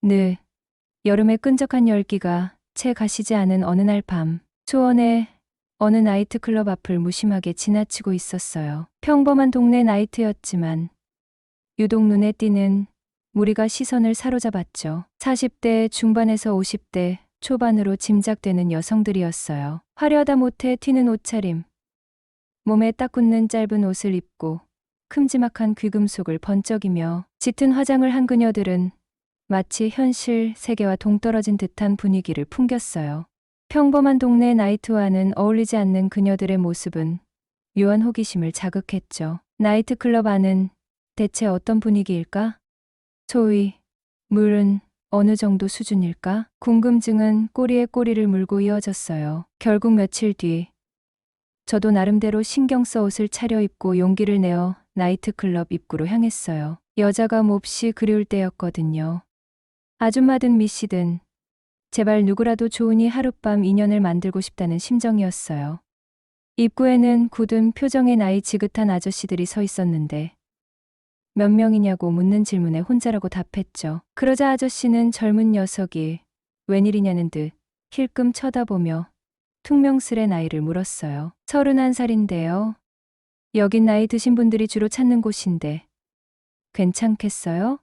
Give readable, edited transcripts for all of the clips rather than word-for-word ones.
네. 여름의 끈적한 열기가 채 가시지 않은 어느 날 밤, 초원의 어느 나이트클럽 앞을 무심하게 지나치고 있었어요. 평범한 동네 나이트였지만 유독 눈에 띄는 무리가 시선을 사로잡았죠. 40대 중반에서 50대 초반으로 짐작되는 여성들이었어요. 화려하다 못해 튀는 옷차림, 몸에 딱 붙는 짧은 옷을 입고 큼지막한 귀금속을 번쩍이며 짙은 화장을 한 그녀들은 마치 현실 세계와 동떨어진 듯한 분위기를 풍겼어요. 평범한 동네 나이트와는 어울리지 않는 그녀들의 모습은 묘한 호기심을 자극했죠. 나이트클럽 안은 대체 어떤 분위기일까? 소위 물은 어느 정도 수준일까? 궁금증은 꼬리에 꼬리를 물고 이어졌어요. 결국 며칠 뒤 저도 나름대로 신경 써 옷을 차려입고 용기를 내어 나이트클럽 입구로 향했어요. 여자가 몹시 그리울 때였거든요. 아줌마든 미씨든 제발 누구라도 좋으니 하룻밤 인연을 만들고 싶다는 심정이었어요. 입구에는 굳은 표정의 나이 지긋한 아저씨들이 서 있었는데 몇 명이냐고 묻는 질문에 혼자라고 답했죠. 그러자 아저씨는 젊은 녀석이 웬일이냐는 듯 힐끔 쳐다보며 퉁명스레 나이를 물었어요. 31살인데요. 여긴 나이 드신 분들이 주로 찾는 곳인데 괜찮겠어요?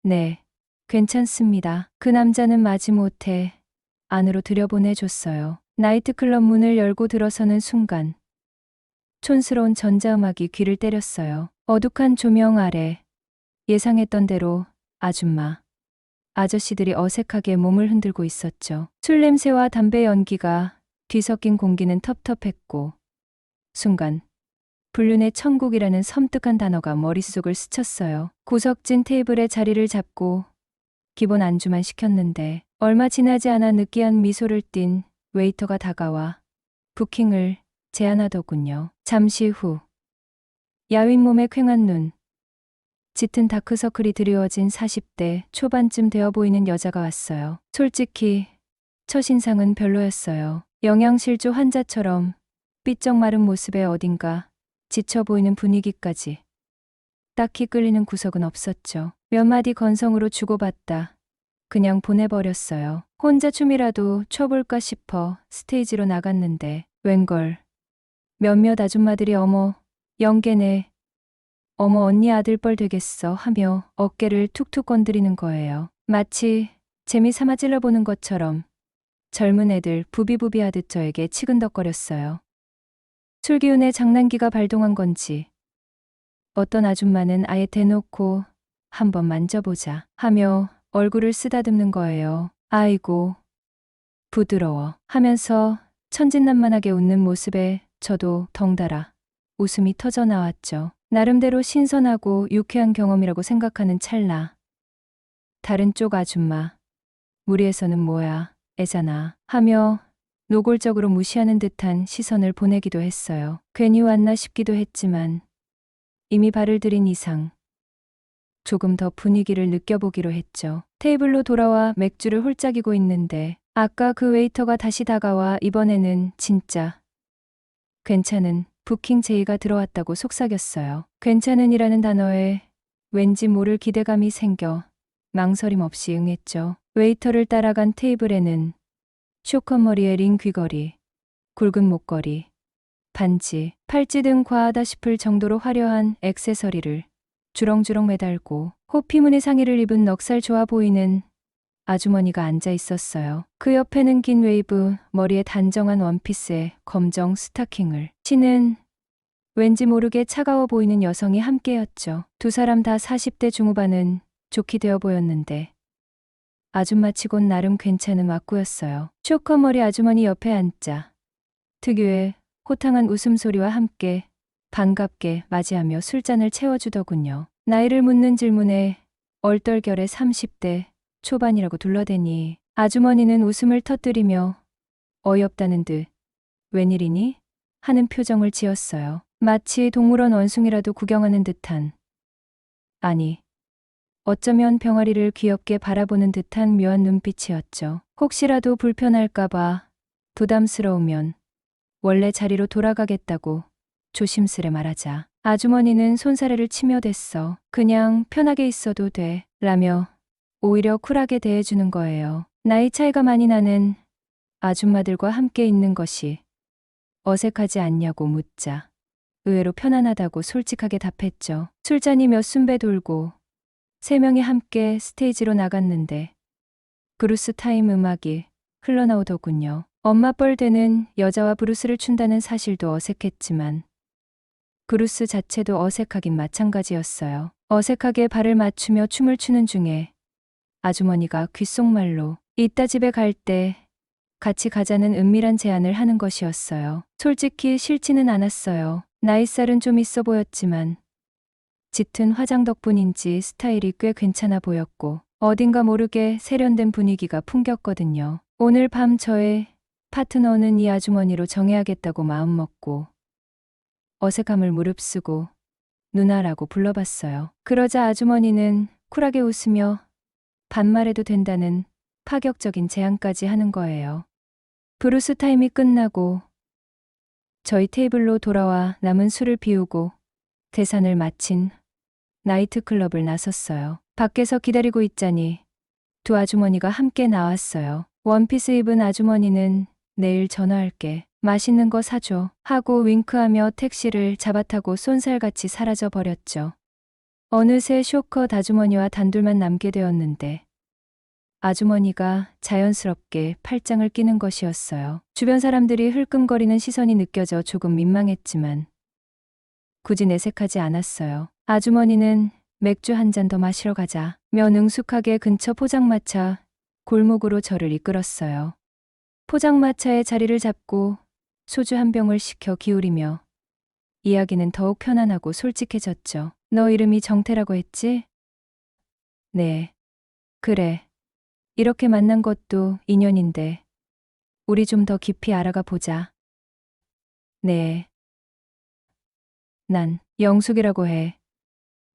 네, 괜찮습니다. 그 남자는 마지못해 안으로 들여보내줬어요. 나이트클럽 문을 열고 들어서는 순간 촌스러운 전자음악이 귀를 때렸어요. 어둑한 조명 아래 예상했던 대로 아줌마, 아저씨들이 어색하게 몸을 흔들고 있었죠. 술 냄새와 담배 연기가 뒤섞인 공기는 텁텁했고 순간 불륜의 천국이라는 섬뜩한 단어가 머릿속을 스쳤어요. 구석진 테이블에 자리를 잡고 기본 안주만 시켰는데 얼마 지나지 않아 느끼한 미소를 띤 웨이터가 다가와 부킹을 제안하더군요. 잠시 후 야윈 몸에 퀭한 눈, 짙은 다크서클이 드리워진 40대 초반쯤 되어 보이는 여자가 왔어요. 솔직히 첫인상은 별로였어요. 영양실조 환자처럼 삐쩍 마른 모습에 어딘가 지쳐 보이는 분위기까지 딱히 끌리는 구석은 없었죠. 몇 마디 건성으로 주고받다 그냥 보내버렸어요. 혼자 춤이라도 춰볼까 싶어 스테이지로 나갔는데 웬걸 몇몇 아줌마들이 어머 영계네, 어머 언니 아들뻘 되겠어 하며 어깨를 툭툭 건드리는 거예요. 마치 재미 삼아 찔러보는 것처럼 젊은 애들 부비부비하듯 저에게 치근덕거렸어요. 술기운에 장난기가 발동한 건지 어떤 아줌마는 아예 대놓고 한번 만져보자 하며 얼굴을 쓰다듬는 거예요. 아이고 부드러워 하면서 천진난만하게 웃는 모습에 저도 덩달아 웃음이 터져 나왔죠. 나름대로 신선하고 유쾌한 경험이라고 생각하는 찰나 다른 쪽 아줌마, 무리에서는 뭐야 애잖아 하며 노골적으로 무시하는 듯한 시선을 보내기도 했어요. 괜히 왔나 싶기도 했지만 이미 발을 들인 이상 조금 더 분위기를 느껴보기로 했죠. 테이블로 돌아와 맥주를 홀짝이고 있는데 아까 그 웨이터가 다시 다가와 이번에는 진짜 괜찮은 부킹 제의가 들어왔다고 속삭였어요. 괜찮은이라는 단어에 왠지 모를 기대감이 생겨 망설임 없이 응했죠. 웨이터를 따라간 테이블에는 쇼컷머리에 링 귀걸이, 굵은 목걸이, 반지, 팔찌 등 과하다 싶을 정도로 화려한 액세서리를 주렁주렁 매달고 호피무늬 상의를 입은 넉살 좋아 보이는 아주머니가 앉아 있었어요. 그 옆에는 긴 웨이브 머리에 단정한 원피스에 검정 스타킹을 신은 왠지 모르게 차가워 보이는 여성이 함께였죠. 두 사람 다 40대 중후반은 좋게 되어 보였는데 아줌마치곤 나름 괜찮은 왁구였어요. 쇼컷머리 아주머니 옆에 앉자 특유의 호탕한 웃음소리와 함께 반갑게 맞이하며 술잔을 채워주더군요. 나이를 묻는 질문에 얼떨결에 30대 초반이라고 둘러대니 아주머니는 웃음을 터뜨리며 어이없다는 듯 웬일이니? 하는 표정을 지었어요. 마치 동물원 원숭이라도 구경하는 듯한, 아니 어쩌면 병아리를 귀엽게 바라보는 듯한 묘한 눈빛이었죠. 혹시라도 불편할까봐 부담스러우면 원래 자리로 돌아가겠다고 조심스레 말하자 아주머니는 손사래를 치며 댔어. 그냥 편하게 있어도 돼 라며 오히려 쿨하게 대해주는 거예요. 나이 차이가 많이 나는 아줌마들과 함께 있는 것이 어색하지 않냐고 묻자 의외로 편안하다고 솔직하게 답했죠. 술잔이 몇 순배 돌고 세 명이 함께 스테이지로 나갔는데 브루스 타임 음악이 흘러나오더군요. 엄마 뻘되는 여자와 브루스를 춘다는 사실도 어색했지만 브루스 자체도 어색하긴 마찬가지였어요. 어색하게 발을 맞추며 춤을 추는 중에 아주머니가 귓속말로 이따 집에 갈 때 같이 가자는 은밀한 제안을 하는 것이었어요. 솔직히 싫지는 않았어요. 나이살은 좀 있어 보였지만 짙은 화장 덕분인지 스타일이 꽤 괜찮아 보였고 어딘가 모르게 세련된 분위기가 풍겼거든요. 오늘 밤 저의 파트너는 이 아주머니로 정해야겠다고 마음먹고 어색함을 무릅쓰고 누나라고 불러봤어요. 그러자 아주머니는 쿨하게 웃으며 반말해도 된다는 파격적인 제안까지 하는 거예요. 브루스 타임이 끝나고 저희 테이블로 돌아와 남은 술을 비우고 계산을 마친 나이트클럽을 나섰어요. 밖에서 기다리고 있자니 두 아주머니가 함께 나왔어요. 원피스 입은 아주머니는 내일 전화할게. 맛있는 거 사줘. 하고 윙크하며 택시를 잡아타고 쏜살같이 사라져 버렸죠. 어느새 쇼컷 아주머니와 단둘만 남게 되었는데 아주머니가 자연스럽게 팔짱을 끼는 것이었어요. 주변 사람들이 흘끔거리는 시선이 느껴져 조금 민망했지만 굳이 내색하지 않았어요. 아주머니는 맥주 한 잔 더 마시러 가자며 능숙하게 근처 포장마차 골목으로 저를 이끌었어요. 포장마차에 자리를 잡고 소주 한 병을 시켜 기울이며 이야기는 더욱 편안하고 솔직해졌죠. 너 이름이 정태라고 했지? 네. 그래. 이렇게 만난 것도 인연인데 우리 좀 더 깊이 알아가 보자. 네. 난 영숙이라고 해.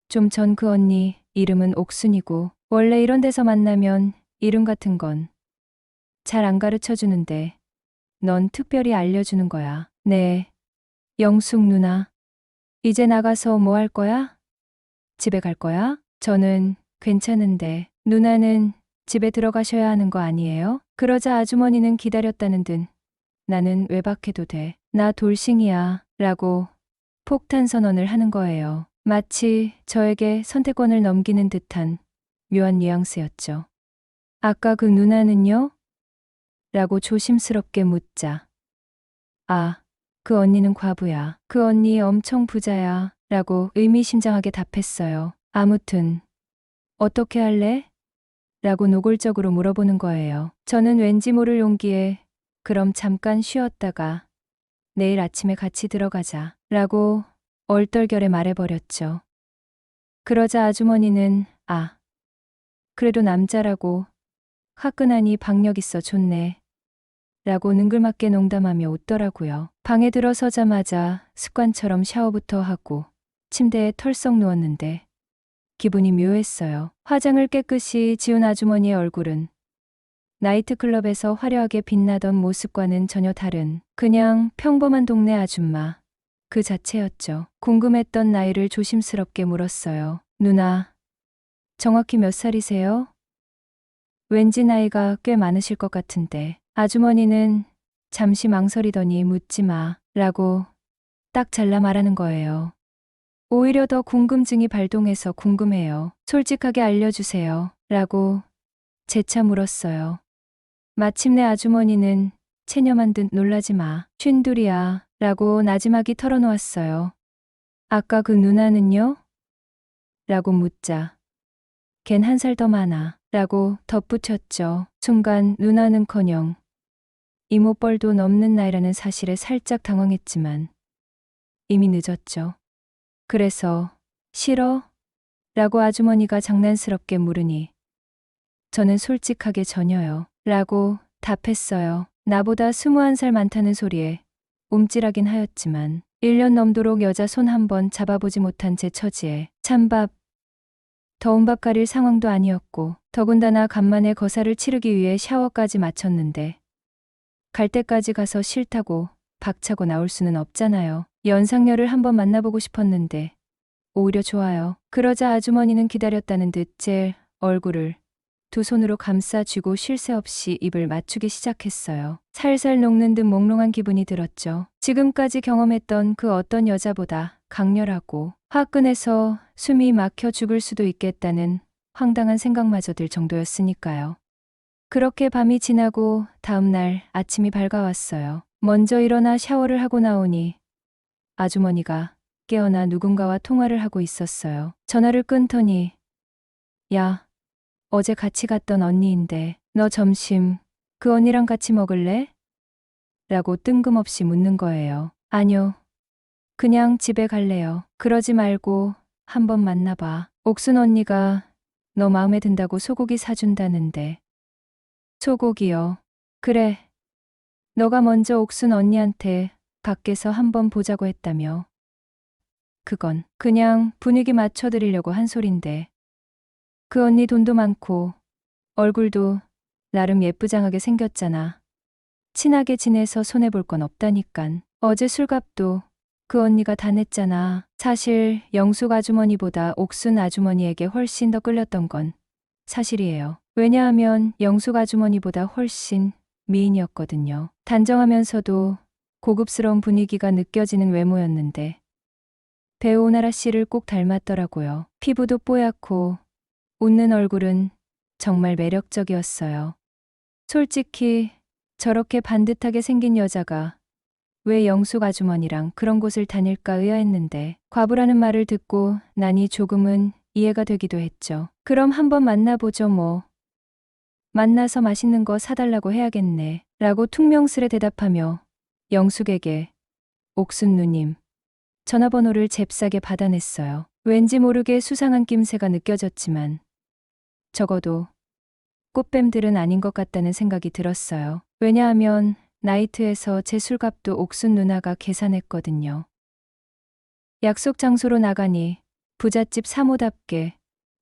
좀 전 그 언니 이름은 옥순이고 원래 이런 데서 만나면 이름 같은 건 잘 안 가르쳐 주는데 넌 특별히 알려주는 거야. 네. 영숙 누나. 이제 나가서 뭐 할 거야? 집에 갈 거야? 저는 괜찮은데 누나는 집에 들어가셔야 하는 거 아니에요? 그러자 아주머니는 기다렸다는 듯 나는 외박해도 돼. 나 돌싱이야. 라고 폭탄 선언을 하는 거예요. 마치 저에게 선택권을 넘기는 듯한 묘한 뉘앙스였죠. 아까 그 누나는요? 라고 조심스럽게 묻자. 아, 그 언니는 과부야. 그 언니 엄청 부자야. 라고 의미심장하게 답했어요. 아무튼 어떻게 할래? 라고 노골적으로 물어보는 거예요. 저는 왠지 모를 용기에 그럼 잠깐 쉬었다가 내일 아침에 같이 들어가자. 라고 얼떨결에 말해버렸죠. 그러자 아주머니는 아, 그래도 남자라고 화끈하니 박력 있어 좋네. 라고 능글맞게 농담하며 웃더라고요. 방에 들어서자마자 습관처럼 샤워부터 하고 침대에 털썩 누웠는데 기분이 묘했어요. 화장을 깨끗이 지운 아주머니의 얼굴은 나이트클럽에서 화려하게 빛나던 모습과는 전혀 다른 그냥 평범한 동네 아줌마 그 자체였죠. 궁금했던 나이를 조심스럽게 물었어요. 누나, 정확히 몇 살이세요? 왠지 나이가 꽤 많으실 것 같은데. 아주머니는 잠시 망설이더니 묻지 마 라고 딱 잘라 말하는 거예요. 오히려 더 궁금증이 발동해서 궁금해요. 솔직하게 알려주세요. 라고 재차 물었어요. 마침내 아주머니는 체념한 듯 놀라지 마. 쉰둘이야. 라고 나지막이 털어놓았어요. 아까 그 누나는요? 라고 묻자. 걘 한 살 더 많아. 라고 덧붙였죠. 순간 누나는커녕 이모뻘도 넘는 나이라는 사실에 살짝 당황했지만 이미 늦었죠. 그래서 싫어? 라고 아주머니가 장난스럽게 물으니 저는 솔직하게 전혀요. 라고 답했어요. 나보다 21살 많다는 소리에 움찔하긴 하였지만 1년 넘도록 여자 손 한 번 잡아보지 못한 제 처지에 찬밥, 더운 밥 가릴 상황도 아니었고 더군다나 간만에 거사를 치르기 위해 샤워까지 마쳤는데 갈 때까지 가서 싫다고 박차고 나올 수는 없잖아요. 연상녀를 한번 만나보고 싶었는데 오히려 좋아요. 그러자 아주머니는 기다렸다는 듯 제 얼굴을 두 손으로 감싸쥐고 쉴 새 없이 입을 맞추기 시작했어요. 살살 녹는 듯 몽롱한 기분이 들었죠. 지금까지 경험했던 그 어떤 여자보다 강렬하고 화끈해서 숨이 막혀 죽을 수도 있겠다는 황당한 생각마저 들 정도였으니까요. 그렇게 밤이 지나고 다음 날 아침이 밝아왔어요. 먼저 일어나 샤워를 하고 나오니 아주머니가 깨어나 누군가와 통화를 하고 있었어요. 전화를 끊더니 야, 어제 같이 갔던 언니인데 너 점심 그 언니랑 같이 먹을래? 라고 뜬금없이 묻는 거예요. 아니요. 그냥 집에 갈래요. 그러지 말고 한번 만나봐. 옥순 언니가 너 마음에 든다고 소고기 사준다는데. 소고기요. 그래. 너가 먼저 옥순 언니한테 밖에서 한번 보자고 했다며. 그건 그냥 분위기 맞춰드리려고 한 소린데. 그 언니 돈도 많고 얼굴도 나름 예쁘장하게 생겼잖아. 친하게 지내서 손해볼 건 없다니깐. 어제 술값도 그 언니가 다 냈잖아. 사실 영숙 아주머니보다 옥순 아주머니에게 훨씬 더 끌렸던 건 사실이에요. 왜냐하면 영숙 아주머니보다 훨씬 미인이었거든요. 단정하면서도 고급스러운 분위기가 느껴지는 외모였는데 배우 오나라 씨를 꼭 닮았더라고요. 피부도 뽀얗고 웃는 얼굴은 정말 매력적이었어요. 솔직히 저렇게 반듯하게 생긴 여자가 왜 영숙 아주머니랑 그런 곳을 다닐까 의아했는데 과부라는 말을 듣고 나니 조금은 이해가 되기도 했죠. 그럼 한번 만나보죠 뭐. 만나서 맛있는 거 사달라고 해야겠네. 라고 퉁명스레 대답하며 영숙에게 옥순 누님 전화번호를 잽싸게 받아냈어요. 왠지 모르게 수상한 낌새가 느껴졌지만 적어도 꽃뱀들은 아닌 것 같다는 생각이 들었어요. 왜냐하면 나이트에서 제 술값도 옥순 누나가 계산했거든요. 약속 장소로 나가니 부잣집 사모답게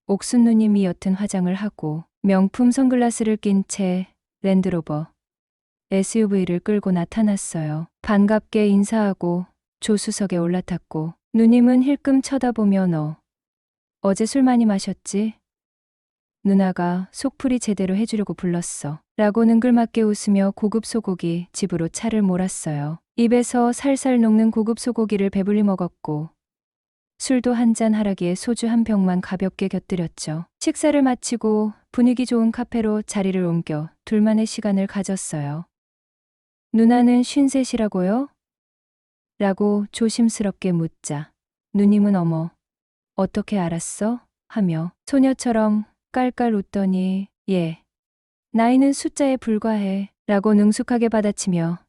옥순 누님이 옅은 화장을 하고 명품 선글라스를 낀 채 랜드로버 SUV를 끌고 나타났어요. 반갑게 인사하고 조수석에 올라탔고 누님은 힐끔 쳐다보며 너 어제 술 많이 마셨지? 누나가 속풀이 제대로 해주려고 불렀어. 라고 능글맞게 웃으며 고급 소고기 집으로 차를 몰았어요. 입에서 살살 녹는 고급 소고기를 배불리 먹었고 술도 한 잔 하라기에 소주 한 병만 가볍게 곁들였죠. 식사를 마치고 분위기 좋은 카페로 자리를 옮겨 둘만의 시간을 가졌어요. 누나는 53이라고요? 라고 조심스럽게 묻자 누님은 어머 어떻게 알았어? 하며 소녀처럼 깔깔 웃더니 예. 나이는 숫자에 불과해 라고 능숙하게 받아치며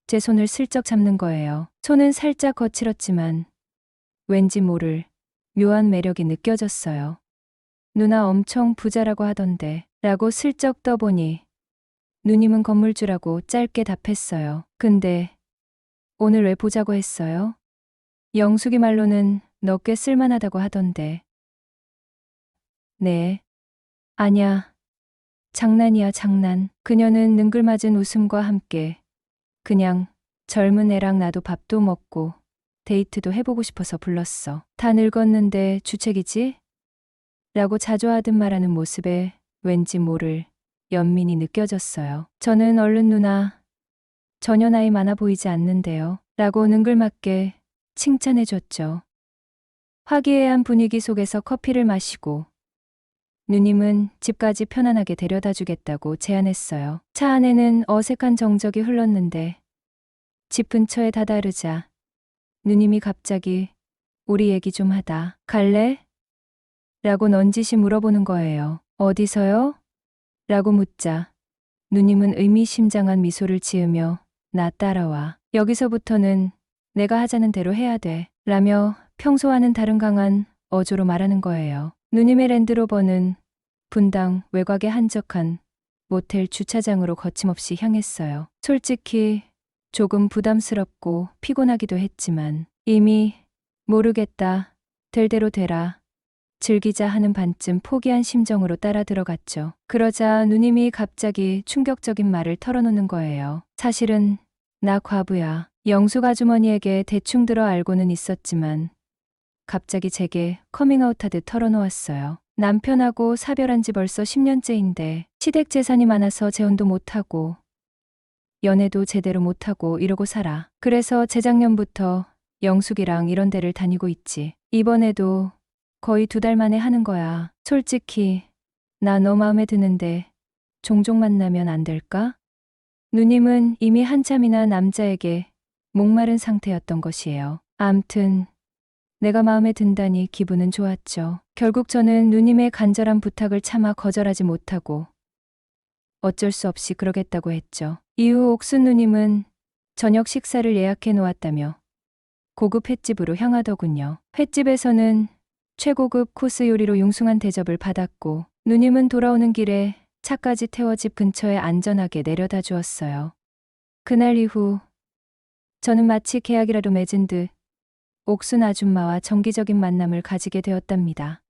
제 손을 슬쩍 잡는 거예요. 손은 살짝 거칠었지만 왠지 모를 묘한 매력이 느껴졌어요. 누나 엄청 부자라고 하던데 라고 슬쩍 떠보니 누님은 건물주라고 짧게 답했어요. 근데 오늘 왜 보자고 했어요? 영숙이 말로는 너 꽤 쓸만하다고 하던데. 네. 아냐. 장난이야 장난. 그녀는 능글맞은 웃음과 함께 그냥 젊은 애랑 나도 밥도 먹고 데이트도 해보고 싶어서 불렀어. 다 늙었는데 주책이지? 라고 자조하듯 말하는 모습에 왠지 모를 연민이 느껴졌어요. 저는 얼른 누나 전혀 나이 많아 보이지 않는데요. 라고 능글맞게 칭찬해줬죠. 화기애애한 분위기 속에서 커피를 마시고 누님은 집까지 편안하게 데려다 주겠다고 제안했어요. 차 안에는 어색한 정적이 흘렀는데 집 근처에 다다르자 누님이 갑자기 우리 얘기 좀 하다 갈래? 라고 넌지시 물어보는 거예요. 어디서요? 라고 묻자 누님은 의미심장한 미소를 지으며 나 따라와. 여기서부터는 내가 하자는 대로 해야 돼. 라며 평소와는 다른 강한 어조로 말하는 거예요. 누님의 랜드로버는 분당 외곽의 한적한 모텔 주차장으로 거침없이 향했어요. 솔직히 조금 부담스럽고 피곤하기도 했지만 이미 모르겠다, 될 대로 되라, 즐기자 하는 반쯤 포기한 심정으로 따라 들어갔죠. 그러자 누님이 갑자기 충격적인 말을 털어놓는 거예요. 사실은 나 과부야. 영숙 아주머니에게 대충 들어 알고는 있었지만 갑자기 제게 커밍아웃하듯 털어놓았어요. 남편하고 사별한 지 벌써 10년째인데 시댁 재산이 많아서 재혼도 못하고 연애도 제대로 못하고 이러고 살아. 그래서 재작년부터 영숙이랑 이런 데를 다니고 있지. 이번에도 거의 2달 만에 하는 거야. 솔직히 나 너 마음에 드는데 종종 만나면 안 될까? 누님은 이미 한참이나 남자에게 목마른 상태였던 것이에요. 암튼 내가 마음에 든다니 기분은 좋았죠. 결국 저는 누님의 간절한 부탁을 차마 거절하지 못하고 어쩔 수 없이 그러겠다고 했죠. 이후 옥순 누님은 저녁 식사를 예약해 놓았다며 고급 횟집으로 향하더군요. 횟집에서는 최고급 코스 요리로 융숭한 대접을 받았고 누님은 돌아오는 길에 차까지 태워 집 근처에 안전하게 내려다 주었어요. 그날 이후 저는 마치 계약이라도 맺은 듯 옥순 아줌마와 정기적인 만남을 가지게 되었답니다.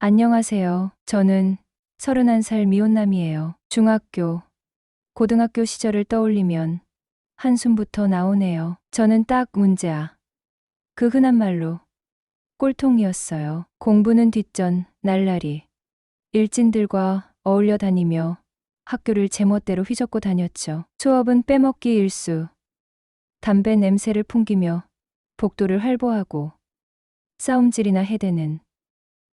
안녕하세요. 저는 31살 미혼남이에요. 중학교, 고등학교 시절을 떠올리면 한숨부터 나오네요. 저는 딱 문제아. 그 흔한 말로 꼴통이었어요. 공부는 뒷전, 날라리. 일진들과 어울려 다니며 학교를 제멋대로 휘젓고 다녔죠. 수업은 빼먹기 일수. 담배 냄새를 풍기며 복도를 활보하고 싸움질이나 해대는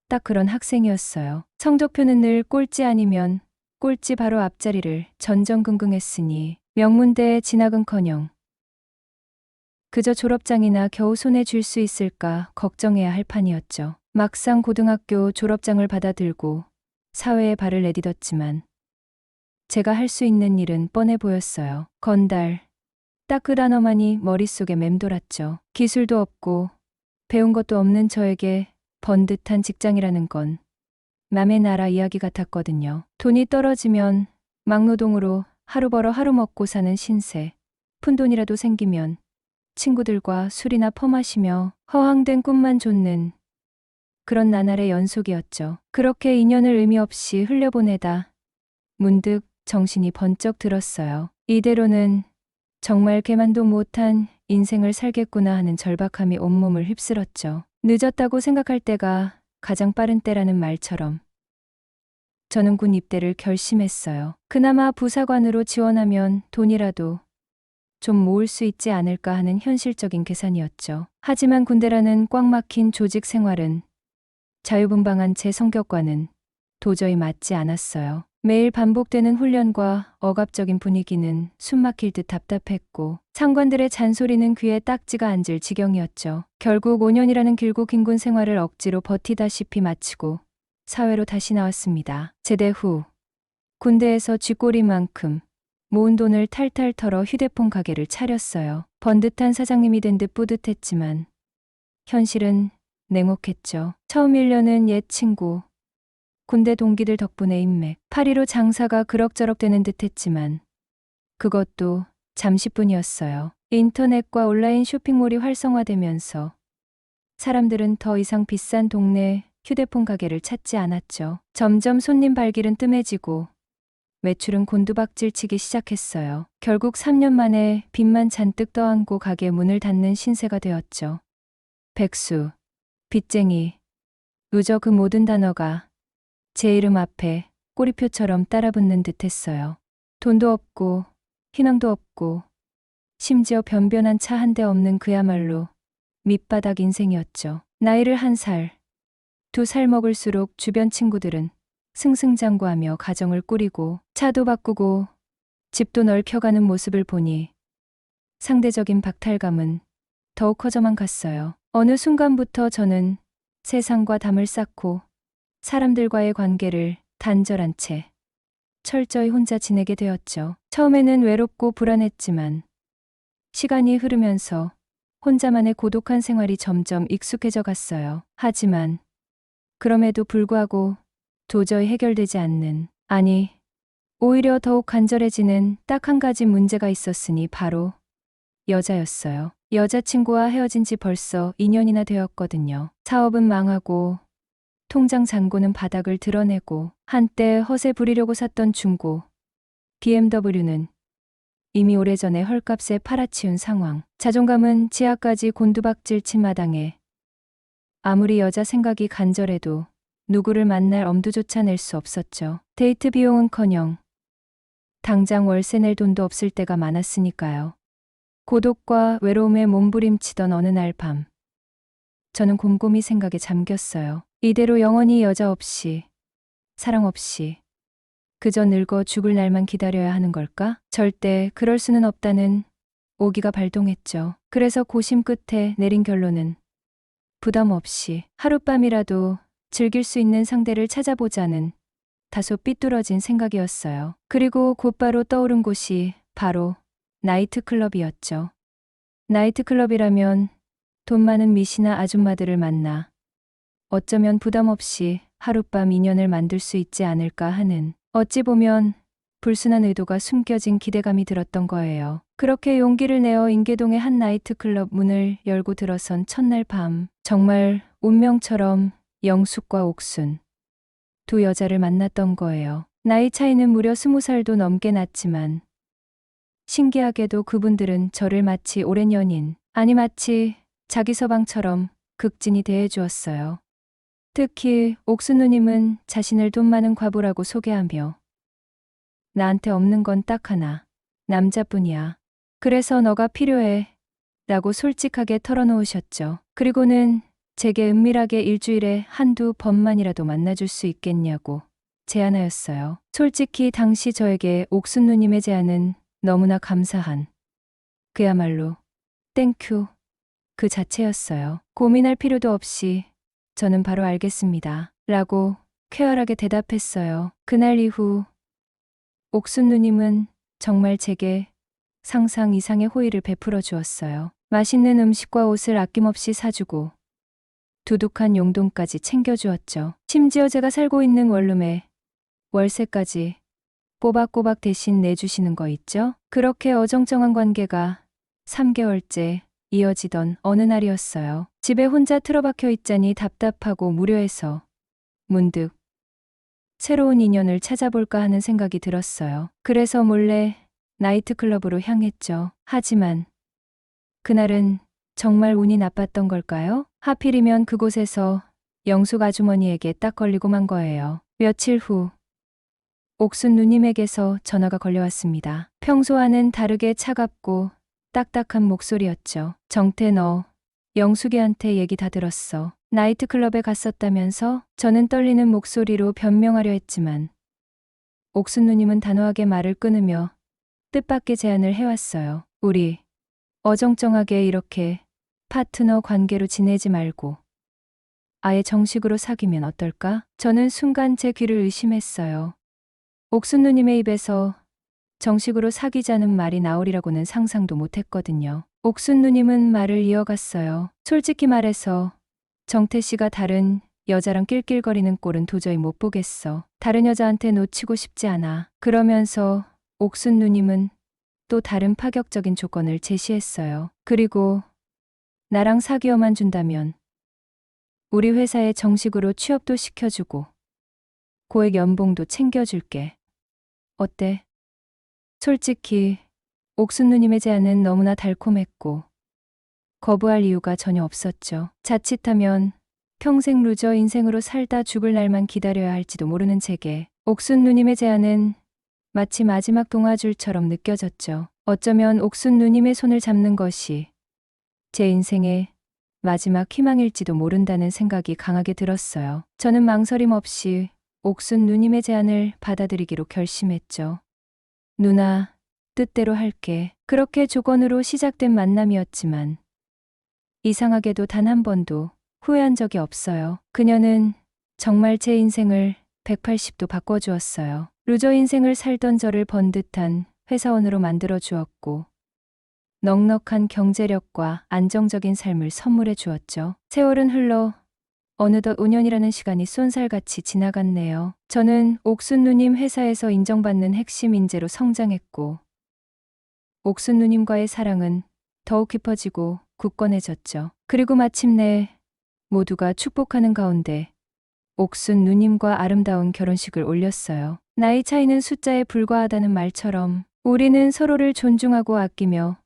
딱 그런 학생이었어요. 성적표는 늘 꼴찌 아니면 꼴찌 바로 앞자리를 전전긍긍했으니 명문대에 진학은커녕 그저 졸업장이나 겨우 손에 쥘 수 있을까 걱정해야 할 판이었죠. 막상 고등학교 졸업장을 받아들고 사회에 발을 내딛었지만 제가 할 수 있는 일은 뻔해 보였어요. 건달. 딱 그 단어만이 머릿속에 맴돌았죠. 기술도 없고 배운 것도 없는 저에게 번듯한 직장이라는 건 남의 나라 이야기 같았거든요. 돈이 떨어지면 막노동으로 하루 벌어 하루 먹고 사는 신세. 푼돈이라도 생기면 친구들과 술이나 퍼마시며 허황된 꿈만 좇는 그런 나날의 연속이었죠. 그렇게 2년을 의미 없이 흘려보내다 문득 정신이 번쩍 들었어요. 이대로는 정말 개만도 못한 인생을 살겠구나 하는 절박함이 온몸을 휩쓸었죠. 늦었다고 생각할 때가 가장 빠른 때라는 말처럼 저는 군 입대를 결심했어요. 그나마 부사관으로 지원하면 돈이라도 좀 모을 수 있지 않을까 하는 현실적인 계산이었죠. 하지만 군대라는 꽉 막힌 조직 생활은 자유분방한 제 성격과는 도저히 맞지 않았어요. 매일 반복되는 훈련과 억압적인 분위기는 숨막힐 듯 답답했고 상관들의 잔소리는 귀에 딱지가 앉을 지경이었죠. 결국 5년이라는 길고 긴 군 생활을 억지로 버티다시피 마치고 사회로 다시 나왔습니다. 제대 후 군대에서 쥐꼬리만큼 모은 돈을 탈탈 털어 휴대폰 가게를 차렸어요. 번듯한 사장님이 된 듯 뿌듯했지만 현실은 냉혹했죠. 처음 1년은 옛 친구, 군대 동기들 덕분에 인맥, 파리로 장사가 그럭저럭 되는 듯 했지만 그것도 잠시뿐이었어요. 인터넷과 온라인 쇼핑몰이 활성화되면서 사람들은 더 이상 비싼 동네 휴대폰 가게를 찾지 않았죠. 점점 손님 발길은 뜸해지고 매출은 곤두박질치기 시작했어요. 결국 3년 만에 빚만 잔뜩 떠안고 가게 문을 닫는 신세가 되었죠. 백수, 빚쟁이, 누저 그 모든 단어가 제 이름 앞에 꼬리표처럼 따라붙는 듯했어요. 돈도 없고 희망도 없고 심지어 변변한 차 한 대 없는 그야말로 밑바닥 인생이었죠. 나이를 1살, 2살 먹을수록 주변 친구들은 승승장구하며 가정을 꾸리고 차도 바꾸고 집도 넓혀가는 모습을 보니 상대적인 박탈감은 더욱 커져만 갔어요. 어느 순간부터 저는 세상과 담을 쌓고 사람들과의 관계를 단절한 채 철저히 혼자 지내게 되었죠. 처음에는 외롭고 불안했지만 시간이 흐르면서 혼자만의 고독한 생활이 점점 익숙해져 갔어요. 하지만 그럼에도 불구하고 도저히 해결되지 않는, 아니, 오히려 더욱 간절해지는 딱 한 가지 문제가 있었으니 바로 여자였어요. 여자친구와 헤어진 지 벌써 2년이나 되었거든요. 사업은 망하고 통장 잔고는 바닥을 드러내고 한때 허세 부리려고 샀던 중고 BMW는 이미 오래전에 헐값에 팔아치운 상황. 자존감은 지하까지 곤두박질 친 마당에 아무리 여자 생각이 간절해도 누구를 만날 엄두조차 낼 수 없었죠. 데이트 비용은커녕 당장 월세 낼 돈도 없을 때가 많았으니까요. 고독과 외로움에 몸부림치던 어느 날 밤, 저는 곰곰이 생각에 잠겼어요. 이대로 영원히 여자 없이, 사랑 없이, 그저 늙어 죽을 날만 기다려야 하는 걸까? 절대 그럴 수는 없다는 오기가 발동했죠. 그래서 고심 끝에 내린 결론은 부담 없이 하룻밤이라도 즐길 수 있는 상대를 찾아보자는 다소 삐뚤어진 생각이었어요. 그리고 곧바로 떠오른 곳이 바로 나이트클럽이었죠. 나이트클럽이라면 돈 많은 미시나 아줌마들을 만나 어쩌면 부담 없이 하룻밤 인연을 만들 수 있지 않을까 하는, 어찌 보면 불순한 의도가 숨겨진 기대감이 들었던 거예요. 그렇게 용기를 내어 인계동의 한 나이트클럽 문을 열고 들어선 첫날 밤, 정말 운명처럼 영숙과 옥순, 두 여자를 만났던 거예요. 나이 차이는 무려 20살도 넘게 났지만 신기하게도 그분들은 저를 마치 오랜 연인, 아니 마치 자기 서방처럼 극진히 대해주었어요. 특히 옥순 누님은 자신을 돈 많은 과부라고 소개하며 나한테 없는 건 딱 하나, 남자뿐이야. 그래서 너가 필요해 라고 솔직하게 털어놓으셨죠. 그리고는 제게 은밀하게 일주일에 한두 번만이라도 만나줄 수 있겠냐고 제안하였어요. 솔직히 당시 저에게 옥순 누님의 제안은 너무나 감사한, 그야말로 땡큐 그 자체였어요. 고민할 필요도 없이 저는 바로 알겠습니다 라고 쾌활하게 대답했어요. 그날 이후 옥순 누님은 정말 제게 상상 이상의 호의를 베풀어 주었어요. 맛있는 음식과 옷을 아낌없이 사주고 두둑한 용돈까지 챙겨주었죠. 심지어 제가 살고 있는 원룸에 월세까지 꼬박꼬박 대신 내주시는 거 있죠? 그렇게 어정쩡한 관계가 3개월째 이어지던 어느 날이었어요. 집에 혼자 틀어박혀 있자니 답답하고 무료해서 문득 새로운 인연을 찾아볼까 하는 생각이 들었어요. 그래서 몰래 나이트클럽으로 향했죠. 하지만 그날은 정말 운이 나빴던 걸까요? 하필이면 그곳에서 영숙 아주머니에게 딱 걸리고 만 거예요. 며칠 후 옥순 누님에게서 전화가 걸려왔습니다. 평소와는 다르게 차갑고 딱딱한 목소리였죠. 정태, 너 영숙이한테 얘기 다 들었어. 나이트클럽에 갔었다면서? 저는 떨리는 목소리로 변명하려 했지만 옥순 누님은 단호하게 말을 끊으며 뜻밖의 제안을 해왔어요. 우리 어정쩡하게 이렇게 파트너 관계로 지내지 말고 아예 정식으로 사귀면 어떨까? 저는 순간 제 귀를 의심했어요. 옥순 누님의 입에서 정식으로 사귀자는 말이 나오리라고는 상상도 못했거든요. 옥순 누님은 말을 이어갔어요. 솔직히 말해서 정태 씨가 다른 여자랑 낄낄거리는 꼴은 도저히 못 보겠어. 다른 여자한테 놓치고 싶지 않아. 그러면서 옥순 누님은 또 다른 파격적인 조건을 제시했어요. 그리고 나랑 사귀어만 준다면 우리 회사에 정식으로 취업도 시켜주고 고액 연봉도 챙겨줄게. 어때? 솔직히 옥순 누님의 제안은 너무나 달콤했고 거부할 이유가 전혀 없었죠. 자칫하면 평생 루저 인생으로 살다 죽을 날만 기다려야 할지도 모르는 제게 옥순 누님의 제안은 마치 마지막 동화줄처럼 느껴졌죠. 어쩌면 옥순 누님의 손을 잡는 것이 제 인생의 마지막 희망일지도 모른다는 생각이 강하게 들었어요. 저는 망설임 없이 옥순 누님의 제안을 받아들이기로 결심했죠. 누나, 뜻대로 할게. 그렇게 조건으로 시작된 만남이었지만 이상하게도 단 한 번도 후회한 적이 없어요. 그녀는 정말 제 인생을 180도 바꿔주었어요. 루저 인생을 살던 저를 번듯한 회사원으로 만들어 주었고 넉넉한 경제력과 안정적인 삶을 선물해 주었죠. 세월은 흘러 어느덧 5년이라는 시간이 쏜살같이 지나갔네요. 저는 옥순 누님 회사에서 인정받는 핵심 인재로 성장했고 옥순 누님과의 사랑은 더욱 깊어지고 굳건해졌죠. 그리고 마침내 모두가 축복하는 가운데 옥순 누님과 아름다운 결혼식을 올렸어요. 나이 차이는 숫자에 불과하다는 말처럼 우리는 서로를 존중하고 아끼며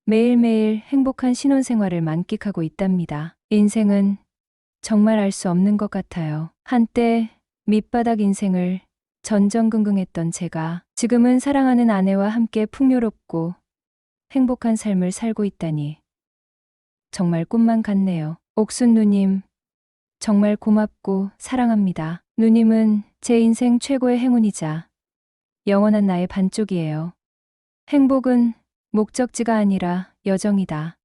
매일매일 행복한 신혼생활을 만끽하고 있답니다. 인생은 정말 알 수 없는 것 같아요. 한때 밑바닥 인생을 전전긍긍했던 제가 지금은 사랑하는 아내와 함께 풍요롭고 행복한 삶을 살고 있다니 정말 꿈만 같네요. 옥순 누님, 정말 고맙고 사랑합니다. 누님은 제 인생 최고의 행운이자 영원한 나의 반쪽이에요. 행복은 목적지가 아니라 여정이다.